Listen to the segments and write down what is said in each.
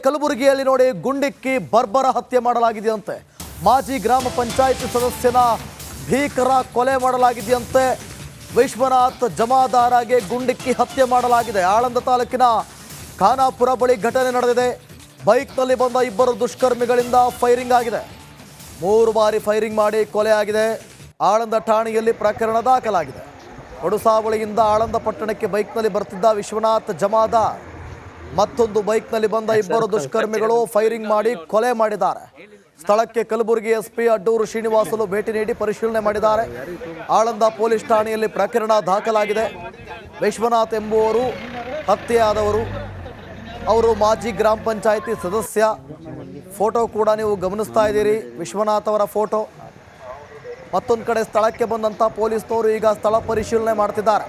ಕಲಬುರಗಿಯಲ್ಲಿ ನೋಡಿ ಗುಂಡಿಕ್ಕಿ ಬರ್ಬರ ಹತ್ಯೆ ಮಾಡಲಾಗಿದೆಯಂತೆ. ಮಾಜಿ ಗ್ರಾಮ ಪಂಚಾಯಿತಿ ಸದಸ್ಯನ ಭೀಕರ ಕೊಲೆ ಮಾಡಲಾಗಿದೆಯಂತೆ. ವಿಶ್ವನಾಥ್ ಜಮಾದಾರಗೆ ಗುಂಡಿಕ್ಕಿ ಹತ್ಯೆ ಮಾಡಲಾಗಿದೆ. ಆಳಂದ ತಾಲೂಕಿನ ಖಾನಾಪುರ ಬಳಿ ಘಟನೆ ನಡೆದಿದೆ. ಬೈಕ್ನಲ್ಲಿ ಬಂದ ಇಬ್ಬರು ದುಷ್ಕರ್ಮಿಗಳಿಂದ ಫೈರಿಂಗ್ ಆಗಿದೆ. 3 ಬಾರಿ ಫೈರಿಂಗ್ ಮಾಡಿ ಕೊಲೆ ಆಗಿದೆ. ಆಳಂದ ಠಾಣೆಯಲ್ಲಿ ಪ್ರಕರಣ ದಾಖಲಾಗಿದೆ. ಒಡುಸಾವಳಿಯಿಂದ ಆಳಂದ ಪಟ್ಟಣಕ್ಕೆ ಬೈಕ್ನಲ್ಲಿ ಬರ್ತಿದ್ದ ವಿಶ್ವನಾಥ್ ಜಮಾದಾರ್ ಮತ್ತೊಂದು ಬೈಕ್ನಲ್ಲಿ ಬಂದ ಇಬ್ಬರು ದುಷ್ಕರ್ಮಿಗಳು ಫೈರಿಂಗ್ ಮಾಡಿ ಕೊಲೆ ಮಾಡಿದ್ದಾರೆ. ಸ್ಥಳಕ್ಕೆ ಕಲಬುರಗಿ ಎಸ್ಪಿ ಅಡ್ಡೂರು ಶ್ರೀನಿವಾಸಲು ಭೇಟಿ ನೀಡಿ ಪರಿಶೀಲನೆ ಮಾಡಿದ್ದಾರೆ. ಆಳಂದ ಪೊಲೀಸ್ ಠಾಣೆಯಲ್ಲಿ ಪ್ರಕರಣ ದಾಖಲಾಗಿದೆ. ವಿಶ್ವನಾಥ್ ಎಂಬುವರು ಹತ್ಯೆಯಾದವರು. ಅವರು ಮಾಜಿ ಗ್ರಾಮ ಪಂಚಾಯಿತಿ ಸದಸ್ಯ. ಫೋಟೋ ಕೂಡ ನೀವು ಗಮನಿಸ್ತಾ ಇದ್ದೀರಿ, ವಿಶ್ವನಾಥ್ ಅವರ ಫೋಟೋ. ಮತ್ತೊಂದು ಕಡೆ ಸ್ಥಳಕ್ಕೆ ಬಂದಂಥ ಪೊಲೀಸ್ನವರು ಈಗ ಸ್ಥಳ ಪರಿಶೀಲನೆ ಮಾಡ್ತಿದ್ದಾರೆ.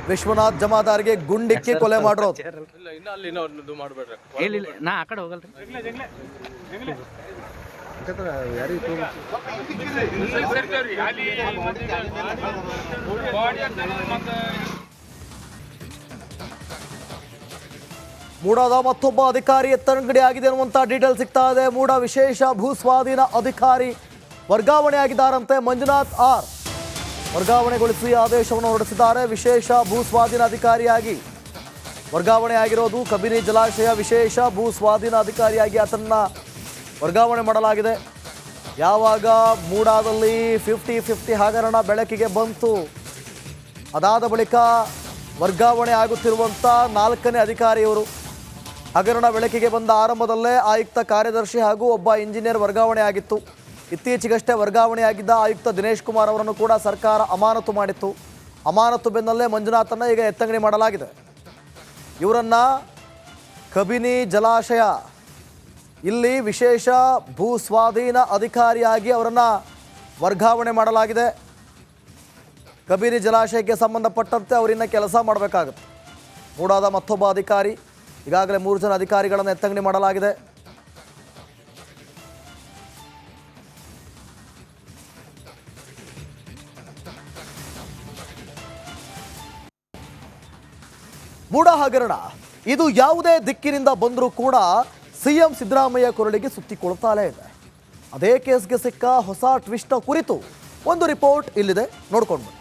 ವಿಶ್ವನಾಥ್ ಜಮಾದಾರ್ಗೆ ಗುಂಡಿಕ್ಕಿ ಕೊಲೆ ಮಾಡಿರೋದು. ಮೂಡಾದ ಮತ್ತೊಬ್ಬ ಅಧಿಕಾರಿ ಎತ್ತಂಗಡಿ ಆಗಿದೆ ಅನ್ನುವಂಥ ಡೀಟೇಲ್ ಸಿಗ್ತಾ ಇದೆ. ಮೂಡ ವಿಶೇಷ ಭೂಸ್ವಾಧೀನ ಅಧಿಕಾರಿ ವರ್ಗಾವಣೆ ಆಗಿದ್ದಾರಂತೆ. ಮಂಜುನಾಥ್ ಆರ್ ವರ್ಗಾವಣೆಗೊಳಿಸಿ ಆದೇಶವನ್ನು ಹೊರಡಿಸಿದ್ದಾರೆ. ವಿಶೇಷ ಭೂಸ್ವಾಧೀನ ಅಧಿಕಾರಿಯಾಗಿ ವರ್ಗಾವಣೆ ಆಗಿರೋದು. ಕಬಿನಿ ಜಲಾಶಯ ವಿಶೇಷ ಭೂಸ್ವಾಧೀನ ಅಧಿಕಾರಿಯಾಗಿ ಆತನನ್ನ ವರ್ಗಾವಣೆ ಮಾಡಲಾಗಿದೆ. ಯಾವಾಗ ಮೂಡಾದಲ್ಲಿ 50-50 ಹಗರಣ ಬೆಳಕಿಗೆ ಬಂತು, ಅದಾದ ಬಳಿಕ ವರ್ಗಾವಣೆ ಆಗುತ್ತಿರುವಂಥ 4ನೇ ಅಧಿಕಾರಿಯವರು. ಹಗರಣ ಬೆಳಕಿಗೆ ಬಂದ ಆರಂಭದಲ್ಲೇ ಆಯುಕ್ತ ಕಾರ್ಯದರ್ಶಿ ಹಾಗೂ ಒಬ್ಬ ಇಂಜಿನಿಯರ್ ವರ್ಗಾವಣೆ ಆಗಿತ್ತು. ಇತ್ತೀಚೆಗಷ್ಟೇ ವರ್ಗಾವಣೆಯಾಗಿದ್ದ ಆಯುಕ್ತ ದಿನೇಶ್ ಕುಮಾರ್ ಅವರನ್ನು ಕೂಡ ಸರ್ಕಾರ ಅಮಾನತು ಮಾಡಿತ್ತು. ಅಮಾನತು ಬೆನ್ನಲ್ಲೇ ಮಂಜುನಾಥನ್ನು ಈಗ ಎತ್ತಂಗಡಿ ಮಾಡಲಾಗಿದೆ. ಇವರನ್ನು ಕಬಿನಿ ಜಲಾಶಯ ಇಲ್ಲಿ ವಿಶೇಷ ಭೂಸ್ವಾಧೀನ ಅಧಿಕಾರಿಯಾಗಿ ಅವರನ್ನು ವರ್ಗಾವಣೆ ಮಾಡಲಾಗಿದೆ. ಕಬಿನಿ ಜಲಾಶಯಕ್ಕೆ ಸಂಬಂಧಪಟ್ಟಂತೆ ಅವರಿನ್ನ ಕೆಲಸ ಮಾಡಬೇಕಾಗುತ್ತೆ. ಮೂಡಾದ ಮತ್ತೊಬ್ಬ ಅಧಿಕಾರಿ, ಈಗಾಗಲೇ 3 ಜನ ಅಧಿಕಾರಿಗಳನ್ನು ಎತ್ತಂಗಡಿ ಮಾಡಲಾಗಿದೆ. ಮೂಡ ಹಗರಣ ಇದು ಯಾವುದೇ ದಿಕ್ಕಿನಿಂದ ಬಂದರೂ ಕೂಡ ಸಿಎಂ ಸಿದ್ದರಾಮಯ್ಯ ಕೊರಳಿಗೆ ಸುತ್ತಿಕೊಳ್ತಾಲೇ ಇದೆ. ಅದೇ ಕೇಸ್ಗೆ ಸಿಕ್ಕ ಹೊಸ ಟ್ವಿಸ್ಟ್ ಕುರಿತು ಒಂದು ರಿಪೋರ್ಟ್ ಇಲ್ಲಿದೆ, ನೋಡ್ಕೊಂಡು ಬನ್ನಿ.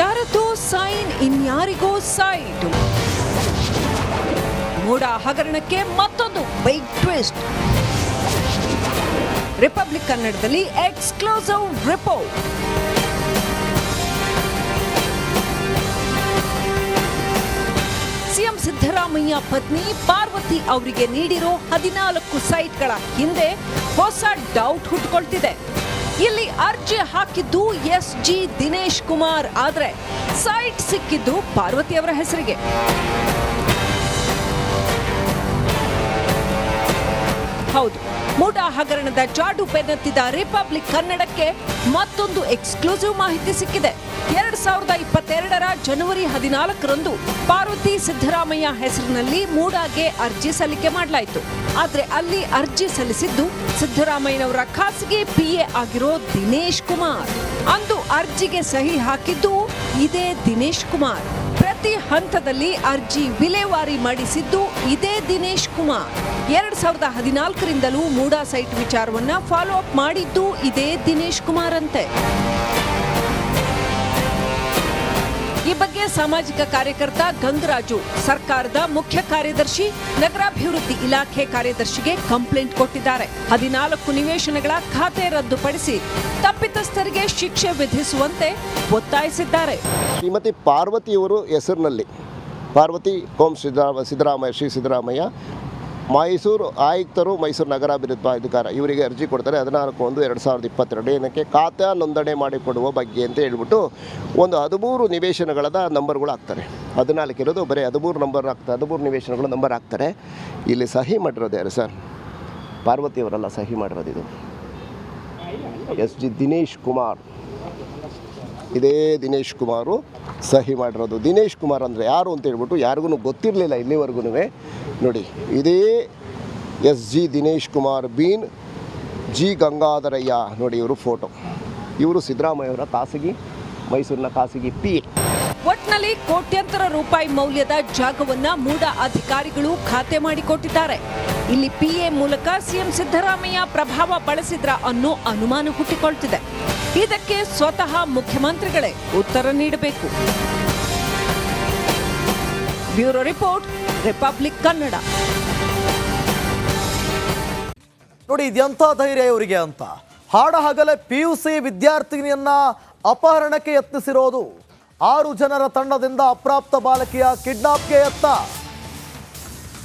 ಯಾರದೋ ಸೈನ್ ಇನ್ಯಾರಿಗೋ ಸೈಡ್. ಮೂಡ ಹಗರಣಕ್ಕೆ ಮತ್ತೊಂದು ಬಿಗ್ ಟ್ವಿಸ್ಟ್. ರಿಪಬ್ಲಿಕ್ ಕನ್ನಡದಲ್ಲಿ ಎಕ್ಸ್ಕ್ಲೂಸಿವ್ ರಿಪೋರ್ಟ್. ಸಿಎಂ ಸಿದ್ದರಾಮಯ್ಯ ಪತ್ನಿ ಪಾರ್ವತಿ ಅವರಿಗೆ ನೀಡಿರೋ 14 ಸೈಟ್ಗಳ ಹಿಂದೆ ಹೊಸ ಡೌಟ್ ಹುಟ್ಟುಕೊಳ್ತಿದೆ. ಇಲ್ಲಿ ಅರ್ಜಿ ಹಾಕಿದ್ದು ಎಸ್ಜಿ ದಿನೇಶ್ ಕುಮಾರ್ ಆದ್ರೆ ಸೈಟ್ ಸಿಕ್ಕಿದ್ದು ಪಾರ್ವತಿ ಅವರ ಹೆಸರಿಗೆ. ಹೌದು, ಮೂಡ ಹಗರಣದ ಜಾಡು ಬೆನ್ನತ್ತಿದ ರಿಪಬ್ಲಿಕ್ ಕನ್ನಡಕ್ಕೆ ಮತ್ತೊಂದು ಎಕ್ಸ್ಕ್ಲೂಸಿವ್ ಮಾಹಿತಿ ಸಿಕ್ಕಿದೆ. 2022ರ ಜನವರಿ 14ರಂದು ಪಾರ್ವತಿ ಸಿದ್ದರಾಮಯ್ಯ ಹೆಸರಿನಲ್ಲಿ ಮೂಡಾಗೆ ಅರ್ಜಿ ಸಲ್ಲಿಕೆ ಮಾಡಲಾಯಿತು. ಆದ್ರೆ ಅಲ್ಲಿ ಅರ್ಜಿ ಸಲ್ಲಿಸಿದ್ದು ಸಿದ್ದರಾಮಯ್ಯನವರ ಖಾಸಗಿ PA ಆಗಿರೋ ದಿನೇಶ್ ಕುಮಾರ್. ಅಂದು ಅರ್ಜಿಗೆ ಸಹಿ ಹಾಕಿದ್ದು ಇದೇ ದಿನೇಶ್ ಕುಮಾರ್. ಪ್ರತಿ ಹಂತದಲ್ಲಿ ಅರ್ಜಿ ವಿಲೇವಾರಿ ಮಾಡಿಸಿದ್ದು ಇದೇ ದಿನೇಶ್ ಕುಮಾರ್. 2014ರಿಂದಲೂ ಮೂಡಾ ಸೈಟ್ ವಿಚಾರವನ್ನ ಫಾಲೋ ಅಪ್ ಮಾಡಿದ್ದು ಇದೇ ದಿನೇಶ್ ಕುಮಾರ್ ಅಂತೆ. ಈ ಬಗ್ಗೆ ಸಾಮಾಜಿಕ ಕಾರ್ಯಕರ್ತ ಗಂಗರಾಜು ಸರ್ಕಾರದ ಮುಖ್ಯ ಕಾರ್ಯದರ್ಶಿ, ನಗರಾಭಿವೃದ್ಧಿ ಇಲಾಖೆ ಕಾರ್ಯದರ್ಶಿಗೆ ಕಂಪ್ಲೇಂಟ್ ಕೊಟ್ಟಿದ್ದಾರೆ. 14 ನಿವೇಶನಗಳ ಖಾತೆ ರದ್ದುಪಡಿಸಿ ತಪ್ಪಿತಸ್ಥರಿಗೆ ಶಿಕ್ಷೆ ವಿಧಿಸುವಂತೆ ಒತ್ತಾಯಿಸಿದ್ದಾರೆ. ಶ್ರೀಮತಿ ಪಾರ್ವತಿಯವರು ಹೆಸರಿನಲ್ಲಿ ಪಾರ್ವತಿ ಹೋಮ್ ಸಿದ್ದರಾಮಯ್ಯ, ಶ್ರೀ ಸಿದ್ದರಾಮಯ್ಯ, ಮೈಸೂರು ಆಯುಕ್ತರು, ಮೈಸೂರು ನಗರಾಭಿವೃದ್ಧಿ ಅಧಿಕಾರ ಇವರಿಗೆ ಅರ್ಜಿ ಕೊಡ್ತಾರೆ. 14/1/2022 ಏನಕ್ಕೆ ಖಾತಾ ನೋಂದಣಿ ಮಾಡಿಕೊಡುವ ಬಗ್ಗೆ ಅಂತ ಹೇಳ್ಬಿಟ್ಟು ಒಂದು 13 ನಿವೇಶನಗಳದ ನಂಬರ್ಗಳು ಹಾಕ್ತಾರೆ. 14 ಇರೋದು ಬರೀ 13 ನಂಬರ್ ಹಾಕ್ತಾರೆ, 13 ನಿವೇಶನಗಳ ನಂಬರ್ ಹಾಕ್ತಾರೆ. ಇಲ್ಲಿ ಸಹಿ ಮಾಡಿರೋದು ಯಾರು ಸರ್? ಪಾರ್ವತಿಯವರೆಲ್ಲ ಸಹಿ ಮಾಡಿರೋದು. ಇದು ಎಸ್ಜಿ ದಿನೇಶ್ ಕುಮಾರ್. ಇದೇ ದಿನೇಶ್ ಕುಮಾರು ಸಹಿ ಮಾಡಿರೋದು. ದಿನೇಶ್ ಕುಮಾರ್ ಅಂದರೆ ಯಾರು ಅಂತ ಹೇಳ್ಬಿಟ್ಟು ಯಾರಿಗೂ ಗೊತ್ತಿರಲಿಲ್ಲ ಇಲ್ಲಿವರೆಗೂ. ನೋಡಿ, ಇದೇ ಎಸ್ ಜಿ ದಿನೇಶ್ ಕುಮಾರ್ ಬೀನ್ ಜಿ ಗಂಗಾಧರಯ್ಯ ನೋಡಿ ಇವರು ಫೋಟೋ. ಇವರು ಸಿದ್ದರಾಮಯ್ಯವರ ಖಾಸಗಿ, ಮೈಸೂರಿನ ಖಾಸಗಿ ಪಿ. ಒಟ್ನಲ್ಲಿ ಕೋಟ್ಯಂತರ ರೂಪಾಯಿ ಮೌಲ್ಯದ ಜಾಗವನ್ನ ಮೂಡ ಅಧಿಕಾರಿಗಳು ಖಾತೆ ಮಾಡಿಕೊಟ್ಟಿದ್ದಾರೆ. ಇಲ್ಲಿ ಪಿಎ ಮೂಲಕ ಸಿಎಂ ಸಿದ್ದರಾಮಯ್ಯ ಪ್ರಭಾವ ಬಳಸಿದ್ರ ಅನ್ನೋ ಅನುಮಾನ ಹುಟ್ಟಿಕೊಳ್ತಿದೆ. ಇದಕ್ಕೆ ಸ್ವತಃ ಮುಖ್ಯಮಂತ್ರಿಗಳೇ ಉತ್ತರ ನೀಡಬೇಕು. Bureau report, republic Kannada. ನೋಡಿ ಇದೆಂಥ ಧೈರ್ಯ ಇವರಿಗೆ ಅಂತ. ಹಾಡಹಗಲೇ PUC ವಿದ್ಯಾರ್ಥಿನಿಯನ್ನ ಅಪಹರಣಕ್ಕೆ ಯತ್ನಿಸಿರೋದು. 6 ಜನರ ತಂಡದಿಂದ ಅಪ್ರಾಪ್ತ ಬಾಲಕಿಯ ಕಿಡ್ನಾಪ್ಗೆ ಯತ್ನ.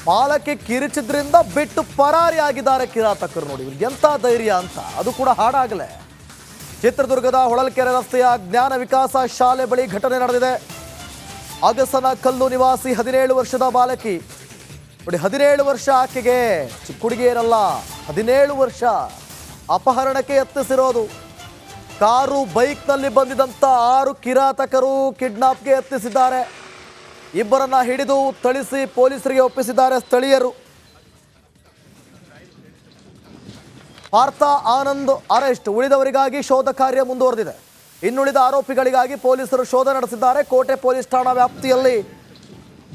ಬಾಲಕಿ ಕಿರಿಚಿದ್ರಿಂದ ಬಿಟ್ಟು ಪರಾರಿಯಾಗಿದ್ದಾರೆ ಕಿರಾತಕರು. ನೋಡಿ ಇವ್ರಿಗೆ ಎಂಥ ಧೈರ್ಯ ಅಂತ, ಅದು ಕೂಡ ಹಾಡಾಗಲೇ. ಚಿತ್ರದುರ್ಗದ ಹೊಳಲ್ಕೆರೆ ರಸ್ತೆಯ ಜ್ಞಾನ ವಿಕಾಸ ಶಾಲೆ ಬಳಿ ಘಟನೆ ನಡೆದಿದೆ. ಅಗಸನ ಕಲ್ಲು ನಿವಾಸಿ 17 ವರ್ಷದ ಬಾಲಕಿ. ನೋಡಿ 17 ವರ್ಷ ಆಕೆಗೆ, ಚಿಕ್ಕ ಹುಡುಗಿಯರಲ್ಲ, 17 ವರ್ಷ. ಅಪಹರಣಕ್ಕೆ ಯತ್ನಿಸಿರೋದು. ಕಾರು ಬೈಕ್ನಲ್ಲಿ ಬಂದಿದ್ದಂಥ 6 ಕಿರಾತಕರು ಕಿಡ್ನಾಪ್ಗೆ ಯತ್ನಿಸಿದ್ದಾರೆ. ಇಬ್ಬರನ್ನ ಹಿಡಿದು ಥಳಿಸಿ ಪೊಲೀಸರಿಗೆ ಒಪ್ಪಿಸಿದ್ದಾರೆ ಸ್ಥಳೀಯರು. ಪಾರ್ಥ ಆನಂದ್ ಅರೆಸ್ಟ್. ಉಳಿದವರಿಗಾಗಿ ಶೋಧ ಕಾರ್ಯ ಮುಂದುವರೆದಿದೆ. ಇನ್ನುಳಿದ ಆರೋಪಿಗಳಿಗಾಗಿ ಪೊಲೀಸರು ಶೋಧ ನಡೆಸಿದ್ದಾರೆ. ಕೋಟೆ ಪೊಲೀಸ್ ಠಾಣಾ ವ್ಯಾಪ್ತಿಯಲ್ಲಿ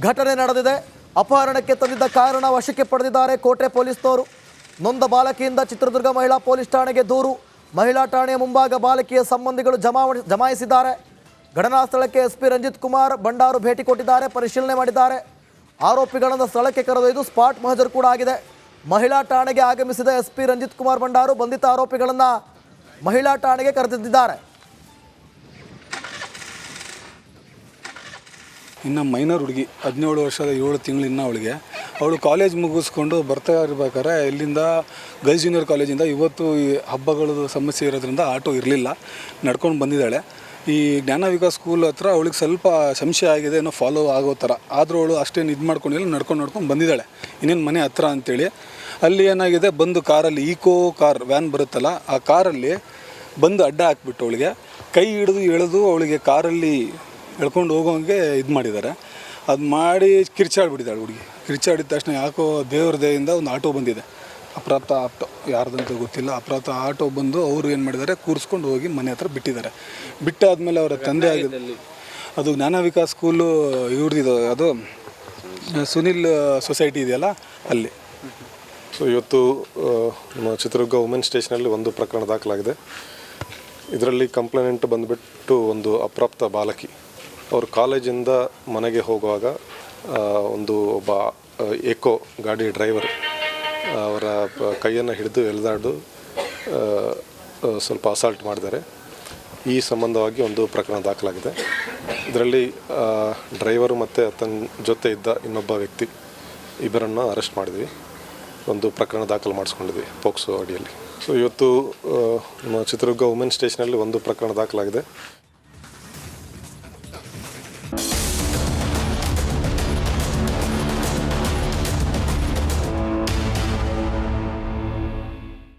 ಘಟನೆ ನಡೆದಿದೆ. ಅಪಹರಣಕ್ಕೆ ತಂದಿದ್ದ ಕಾರಣ ವಶಕ್ಕೆ ಪಡೆದಿದ್ದಾರೆ ಕೋಟೆ ಪೊಲೀಸ್ನವರು. ನೊಂದ ಬಾಲಕಿಯಿಂದ ಚಿತ್ರದುರ್ಗ ಮಹಿಳಾ ಪೊಲೀಸ್ ಠಾಣೆಗೆ ದೂರು. ಮಹಿಳಾ ಠಾಣೆಯ ಮುಂಭಾಗ ಬಾಲಕಿಯ ಸಂಬಂಧಿಗಳು ಜಮಾಯಿಸಿದ್ದಾರೆ. ಘಟನಾ ಸ್ಥಳಕ್ಕೆ SP ರಂಜಿತ್ ಕುಮಾರ್ ಭಂಡಾರು ಭೇಟಿ ಕೊಟ್ಟಿದ್ದಾರೆ, ಪರಿಶೀಲನೆ ಮಾಡಿದ್ದಾರೆ. ಆರೋಪಿಗಳನ್ನು ಸ್ಥಳಕ್ಕೆ ಕರೆದೊಯ್ದು ಸ್ಪಾಟ್ ಮಹಜರ್ ಕೂಡ ಆಗಿದೆ. ಮಹಿಳಾ ಠಾಣೆಗೆ ಆಗಮಿಸಿದ SP ರಂಜಿತ್ ಕುಮಾರ್ ಭಂಡಾರು ಬಂಧಿತ ಆರೋಪಿಗಳನ್ನು ಮಹಿಳಾ ಠಾಣೆಗೆ ಕರೆದಿದ್ದಾರೆ. ಇನ್ನು ಮೈನರ್ ಹುಡುಗಿ 17 ವರ್ಷದ 7 ತಿಂಗಳು ಇನ್ನು ಅವಳು ಕಾಲೇಜ್ ಮುಗಿಸ್ಕೊಂಡು ಬರ್ತಾ ಇರ್ಬೇಕಾದ್ರೆ ಇಲ್ಲಿಂದ ಗರ್ಲ್ಸ್ ಜೂನಿಯರ್ ಕಾಲೇಜಿಂದ ಇವತ್ತು ಈ ಹಬ್ಬಗಳದ್ದು ಸಮಸ್ಯೆ ಇರೋದ್ರಿಂದ ಆಟೋ ಇರಲಿಲ್ಲ, ನಡ್ಕೊಂಡು ಬಂದಿದ್ದಾಳೆ. ಈ ಜ್ಞಾನ ವಿಕಾಸ್ ಸ್ಕೂಲ್ ಹತ್ರ ಅವಳಿಗೆ ಸ್ವಲ್ಪ ಸಂಶಯ ಆಗಿದೆ, ಏನೋ ಫಾಲೋ ಆಗೋ ಥರ. ಆದರೂ ಅವಳು ಅಷ್ಟೇನು ಇದು ಮಾಡ್ಕೊಂಡಿಲ್ಲ, ನಡ್ಕೊಂಡು ಬಂದಿದ್ದಾಳೆ ಇನ್ನೇನು ಮನೆ ಹತ್ರ ಅಂತೇಳಿ. ಅಲ್ಲಿ ಏನಾಗಿದೆ, ಬಂದು ಕಾರಲ್ಲಿ ಈಕೋ ಕಾರ್ ವ್ಯಾನ್ ಬರುತ್ತಲ್ಲ, ಆ ಕಾರಲ್ಲಿ ಬಂದು ಅಡ್ಡ ಹಾಕ್ಬಿಟ್ಟು ಅವಳಿಗೆ ಕೈ ಹಿಡಿದು ಎಳೆದು ಅವಳಿಗೆ ಕಾರಲ್ಲಿ ಎಳ್ಕೊಂಡು ಹೋಗೋಂಗೆ ಇದು ಮಾಡಿದ್ದಾರೆ. ಅದು ಮಾಡಿ ಕಿರ್ಚಾಡ್ಬಿಟ್ಟಿದ್ದಾಳೆ ಹುಡುಗಿ. ಕಿರ್ಚಾಡಿದ ತಕ್ಷಣ ಯಾಕೋ ದೇವ್ರ ದಯೆಯಿಂದ ಒಂದು ಆಟೋ ಬಂದಿದೆ, ಅಪ್ರಾಪ್ತ ಆಟೋ, ಯಾರ್ದಂತ ಗೊತ್ತಿಲ್ಲ. ಅಪ್ರಾಪ್ತ ಆಟೋ ಬಂದು ಅವರು ಏನು ಮಾಡಿದ್ದಾರೆ, ಕೂರಿಸ್ಕೊಂಡು ಹೋಗಿ ಮನೆ ಹತ್ರ ಬಿಟ್ಟಿದ್ದಾರೆ. ಬಿಟ್ಟಾದಮೇಲೆ ಅವರ ತಂದೆ ಆಗಿದೆ, ಅದು ಜ್ಞಾನ ವಿಕಾಸ್ ಸ್ಕೂಲು ಇವ್ರದ್ದು, ಅದು ಸುನಿಲ್ ಸೊಸೈಟಿ ಇದೆಯಲ್ಲ ಅಲ್ಲಿ. ಸೊ ಇವತ್ತು ನಮ್ಮ ಚಿತ್ರದುರ್ಗ ವುಮೆನ್ ಸ್ಟೇಷನಲ್ಲಿ ಒಂದು ಪ್ರಕರಣ ದಾಖಲಾಗಿದೆ. ಇದರಲ್ಲಿ ಕಂಪ್ಲೇಂಟ್ ಬಂದುಬಿಟ್ಟು ಒಂದು ಅಪ್ರಾಪ್ತ ಬಾಲಕಿ, ಅವರು ಕಾಲೇಜಿಂದ ಮನೆಗೆ ಹೋಗುವಾಗ ಒಬ್ಬ ಏಕೋ ಗಾಡಿ ಡ್ರೈವರ್ ಅವರ ಕೈಯನ್ನು ಹಿಡಿದು ಎಳೆದಾಡು ಸ್ವಲ್ಪ ಅಸಾಲ್ಟ್ ಮಾಡಿದ್ದಾರೆ. ಈ ಸಂಬಂಧವಾಗಿ ಒಂದು ಪ್ರಕರಣ ದಾಖಲಾಗಿದೆ. ಇದರಲ್ಲಿ ಡ್ರೈವರು ಮತ್ತು ಆತನ ಜೊತೆ ಇದ್ದ ಇನ್ನೊಬ್ಬ ವ್ಯಕ್ತಿ ಇಬ್ಬರನ್ನು ಅರೆಸ್ಟ್ ಮಾಡಿದ್ವಿ. ಒಂದು ಪ್ರಕರಣ ದಾಖಲು ಮಾಡಿಸ್ಕೊಂಡಿದ್ವಿ ಪೋಕ್ಸೋ ಅಡಿಯಲ್ಲಿ. ಸೊ ಇವತ್ತು ನಮ್ಮ ಚಿತ್ರದುರ್ಗ ವುಮೆನ್ ಸ್ಟೇಷನಲ್ಲಿ ಒಂದು ಪ್ರಕರಣ ದಾಖಲಾಗಿದೆ.